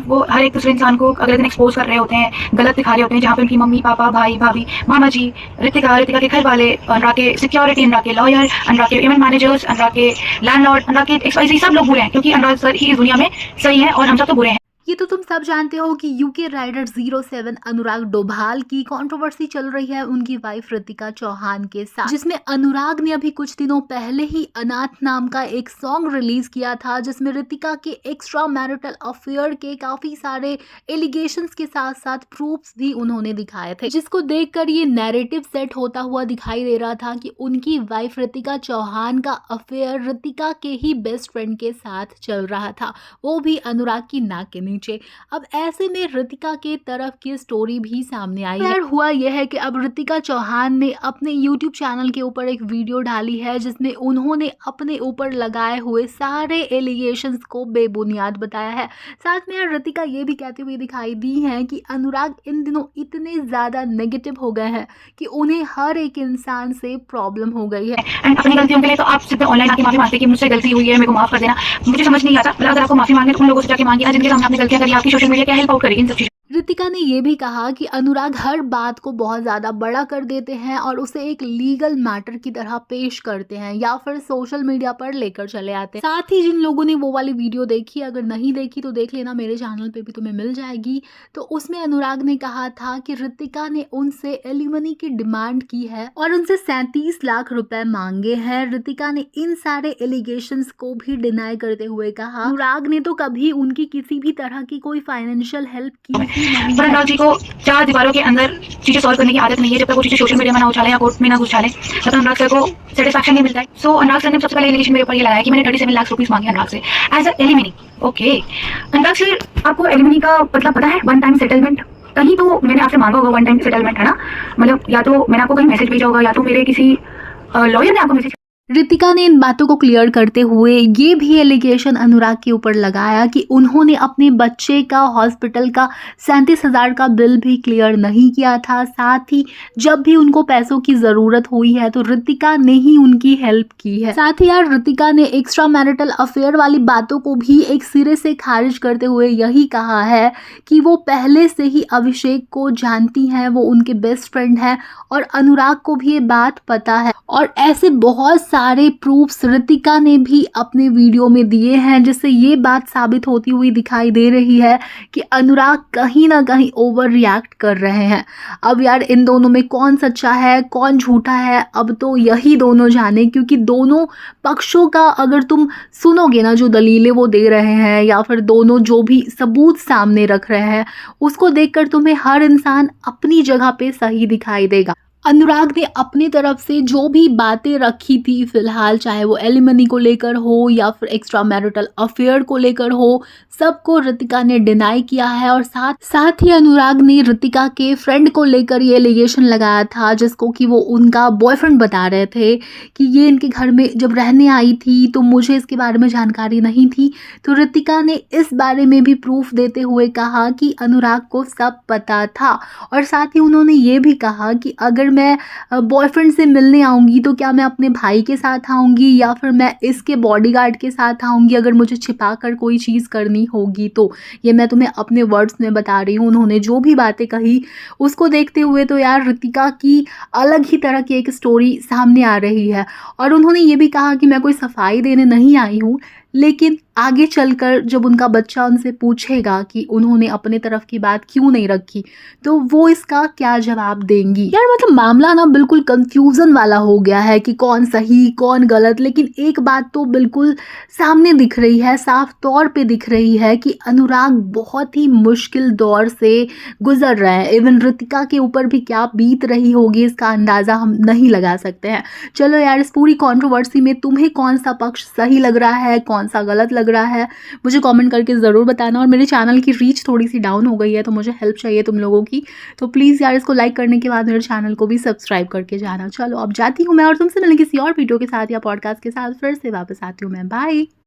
वो हर एक दूसरे इंसान को अगले दिन एक्सपोज कर रहे होते हैं, गलत दिखा रहे होते हैं, जहाँ पे उनकी मम्मी पापा भाई भाभी मामा जी, ऋतिका के घर वाले, अनुराग के सिक्योरिटी, अनुराग के लॉयर, अनुराग के इवेंट मैनेजर्स, अनुराग के लैंडलॉर्ड, अनुराग के XYZ सब लोग बुरे हैं, क्योंकि अनुराग सर ही इस दुनिया में सही है और हम सब तो बुरे हैं। ये तो तुम सब जानते हो कि यूके राइडर 07 अनुराग डोभाल की कंट्रोवर्सी चल रही है उनकी वाइफ ऋतिका चौहान के साथ, जिसमें अनुराग ने अभी कुछ दिनों पहले ही अनाथ नाम का एक सॉन्ग रिलीज किया था, जिसमें ऋतिका के एक्स्ट्रा मैरिटल अफेयर के काफी सारे एलिगेशंस के साथ साथ प्रूफ्स भी उन्होंने दिखाए थे, जिसको देखकर ये नैरेटिव सेट होता हुआ दिखाई दे रहा था कि उनकी वाइफ ऋतिका चौहान का अफेयर ऋतिका के ही बेस्ट फ्रेंड के साथ चल रहा था, वो भी अनुराग की नाक के नीचे। अब ऐसे में ऋतिका के तरफ की स्टोरी भी सामने आई है। हुआ यह है कि अब ऋतिका चौहान ने अपने YouTube चैनल के ऊपर एक वीडियो डाली है, जिसमें उन्होंने अपने ऊपर लगाए हुए सारे एलिगेशंस को बेबुनियाद बताया है। साथ में यार ऋतिका ये भी कहती हुई दिखाई दी है कि अनुराग इन दिनों इतने ज्यादा नेगेटिव हो गए हैं कि उन्हें हर एक इंसान से प्रॉब्लम हो गई है। एंड अपनी गलतियों के लिए तो आप सीधे ऑनलाइन आके माफी मांगते कि मुझसे गलती हुई है, मेरे को माफ कर देना। मुझे समझ नहीं आता, अगर आपको माफी मांगनी उन लोगों से जाके मांगिए जिनके सामने आपने गलतियां करी, आपकी सोशल मीडिया क्या हेल्प आउट करेगी इन सब चीजों। ऋतिका ने यह भी कहा कि अनुराग हर बात को बहुत ज़्यादा बड़ा कर देते हैं और उसे एक लीगल मैटर की तरह पेश करते हैं या फिर सोशल मीडिया पर लेकर चले आते हैं। साथ ही जिन लोगों ने वो वाली वीडियो देखी, अगर नहीं देखी तो देख लेना, मेरे चैनल पे भी तुम्हें मिल जाएगी। तो उसमें अनुराग ने कहा था कि ऋतिका ने उनसे एलिमनी की डिमांड की है और उनसे 37 लाख रुपए मांगे हैं। ऋतिका ने इन सारे एलिगेशंस को भी डिनाई करते हुए कहा अनुराग ने तो कभी उनकी किसी भी तरह की कोई फाइनेंशियल हेल्प की। पर अनुराग जी को 4 दीवारों के अंदर चीजें सॉल्व करने की आदत नहीं है। जब तक वो चीजें सोशल मीडिया में ना उछाले या कोर्ट में ना उछाले, तब तक अनुराग सर को सेटिस्फैक्शन नहीं मिलता है। सो अनुराग सर ने सबसे पहले एलिगेशन मेरे ऊपर ये लगाया कि मैंने 37 लाख रुपीस मांगे अनुराग से as a alimony. Okay Anurag sir, आपको एलिमनी का मतलब पता है? One time settlement. कहीं तो मैंने आपसे मांगा होगा वन टाइम सेटलमेंट, है ना? मतलब या तो मैंने आपको कहीं मैसेज भेजा होगा या तो मेरे किसी लॉयर ने आपको मैसेज। ऋतिका ने इन बातों को क्लियर करते हुए ये भी एलिगेशन अनुराग के ऊपर लगाया कि उन्होंने अपने बच्चे का हॉस्पिटल का 37,000 का बिल भी क्लियर नहीं किया था। साथ ही जब भी उनको पैसों की ज़रूरत हुई है तो ऋतिका ने ही उनकी हेल्प की है। साथ ही यार ऋतिका ने एक्स्ट्रा मैरिटल अफेयर वाली बातों को भी एक सिरे से खारिज करते हुए यही कहा है कि वो पहले से ही अभिषेक को जानती हैं, वो उनके बेस्ट फ्रेंड हैं और अनुराग को भी ये बात पता है। और ऐसे बहुत सारे प्रूफ्स ऋतिका ने भी अपने वीडियो में दिए हैं, जिससे ये बात साबित होती हुई दिखाई दे रही है कि अनुराग कहीं ना कहीं ओवर रिएक्ट कर रहे हैं। अब यार इन दोनों में कौन सच्चा है कौन झूठा है, अब तो यही दोनों जाने, क्योंकि दोनों पक्षों का अगर तुम सुनोगे ना, जो दलीलें वो दे रहे हैं या फिर दोनों जो भी सबूत सामने रख रहे हैं, उसको देखकर तुम्हें हर इंसान अपनी जगह पे सही दिखाई देगा। अनुराग ने अपनी तरफ से जो भी बातें रखी थी फिलहाल, चाहे वो एलिमनी को लेकर हो या फिर एक्स्ट्रा मैरिटल अफेयर को लेकर हो, सबको ऋतिका ने डिनाई किया है। और साथ ही अनुराग ने ऋतिका के फ्रेंड को लेकर ये एलिगेशन लगाया था, जिसको कि वो उनका बॉयफ्रेंड बता रहे थे कि ये इनके घर में जब रहने आई थी तो मुझे इसके बारे में जानकारी नहीं थी। तो ऋतिका ने इस बारे में भी प्रूफ देते हुए कहा कि अनुराग को सब पता था। और साथ ही उन्होंने ये भी कहा कि अगर मैं बॉयफ्रेंड से मिलने आऊँगी तो क्या मैं अपने भाई के साथ आऊँगी या फिर मैं इसके बॉडीगार्ड के साथ आऊँगी, अगर मुझे छिपा कर कोई चीज़ करनी होगी तो। ये मैं तुम्हें अपने वर्ड्स में बता रही हूँ। उन्होंने जो भी बातें कही उसको देखते हुए तो यार ऋतिका की अलग ही तरह की एक स्टोरी सामने आ रही है। और उन्होंने ये भी कहा कि मैं कोई सफाई देने नहीं आई हूँ, लेकिन आगे चलकर जब उनका बच्चा उनसे पूछेगा कि उन्होंने अपने तरफ की बात क्यों नहीं रखी, तो वो इसका क्या जवाब देंगी। यार मतलब मामला ना बिल्कुल कंफ्यूजन वाला हो गया है कि कौन सही कौन गलत। लेकिन एक बात तो बिल्कुल सामने दिख रही है, साफ तौर पे दिख रही है कि अनुराग बहुत ही मुश्किल दौर से गुजर रहे हैं। इवन ऋतिका के ऊपर भी क्या बीत रही होगी इसका अंदाज़ा हम नहीं लगा सकते हैं। चलो यार, इस पूरी कॉन्ट्रोवर्सी में तुम्हें कौन सा पक्ष सही लग रहा है, कौन सा गलत लग रहा है, मुझे कमेंट करके ज़रूर बताना। और मेरे चैनल की रीच थोड़ी सी डाउन हो गई है तो मुझे हेल्प चाहिए तुम लोगों की, तो प्लीज़ यार इसको लाइक करने के बाद मेरे चैनल को भी सब्सक्राइब करके जाना। चलो अब जाती हूँ मैं और तुमसे मिलने किसी और वीडियो के साथ या पॉडकास्ट के साथ फिर से वापस आती हूँ मैं। बाय।